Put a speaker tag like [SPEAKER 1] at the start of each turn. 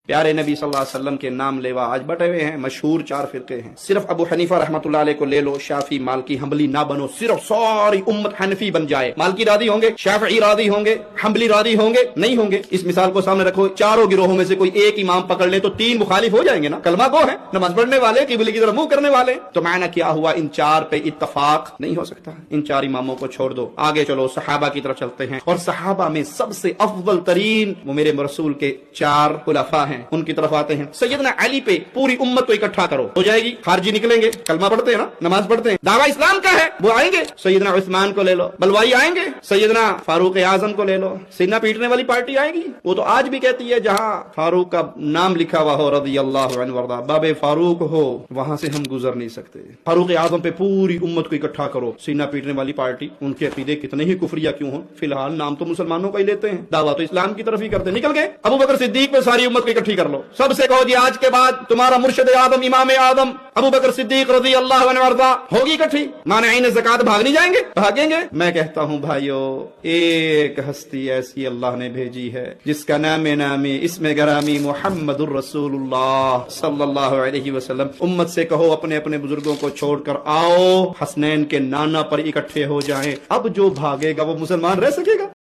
[SPEAKER 1] پیارے نبی صلی اللہ علیہ وسلم کے نام لیوا آج بٹے ہوئے ہیں، مشہور 4 فرقے ہیں۔ صرف ابو حنیفہ رحمۃ اللہ علیہ کو لے لو، شافعی مالکی حنبلی نہ بنو، صرف ساری امت حنفی بن جائے۔ مالکی راضی ہوں گے، شافعی راضی ہوں گے، حنبلی راضی ہوں گے؟ نہیں ہوں گے۔ اس مثال کو سامنے رکھو، چاروں گروہوں میں سے کوئی ایک امام پکڑ لے تو 3 مخالف ہو جائیں گے نا۔ کلمہ گو ہیں، نماز پڑھنے والے، قبلے کی طرف منہ کرنے والے، تو معنی کیا ہوا؟ ان 4 پہ اتفاق نہیں ہو سکتا۔ ان 4 اماموں کو چھوڑ دو، آگے چلو صحابہ کی طرف چلتے ہیں، اور صحابہ میں سب سے افضل ترین وہ میرے رسول کے 4 خلفاء ہیں، ان کی طرف آتے ہیں۔ سیدنا علی پہ پوری امت کو اکٹھا کرو، ہو جائے گی؟ خارجی نکلیں گے، کلمہ پڑھتے ہیں نا، نماز پڑھتے ہیں، دعویٰ اسلام کا ہے، وہ آئیں گے۔ سیدنا عثمان کو لے لو، بلوائی آئیں گے۔ سیدنا فاروق اعظم کو لے لو، سینہ پیٹنے والی پارٹی آئے گی، وہ تو آج بھی کہتی ہے جہاں فاروق کا نام لکھا ہوا ہو رضی اللہ عنہ وارضا، باب فاروق ہو، وہاں سے ہم گزر نہیں سکتے۔ فاروق اعظم پہ پوری امت کو اکٹھا کرو، سینہ پیٹنے والی پارٹی، ان کے عقیدے کتنے ہی کفریہ کیوں ہوں، فی الحال نام تو مسلمانوں کا ہی لیتے ہیں، دعویٰ تو اسلام کی طرف ہی کرتے ہیں۔ نکل گئے ابو بکر صدیق پہ ساری امت کو اکٹھی کر لو، سب سے کہو جی آج کے بعد تمہارا مرشد اعظم امام اعظم ابو بکر صدیق رضی اللہ عنہ وارضا ہوگی اکٹھی، مانعین زکات بھاگ نہیں جائیں گے؟ بھاگیں گے۔ میں کہتا ہوں بھائیو، ایک ہستی ایسی اللہ نے بھیجی ہے جس کا نام نامی اسم گرامی محمد الرسول اللہ صلی اللہ علیہ وسلم۔ امت سے کہو اپنے اپنے بزرگوں کو چھوڑ کر آؤ، حسنین کے نانا پر اکٹھے ہو جائیں۔ اب جو بھاگے گا وہ مسلمان رہ سکے گا؟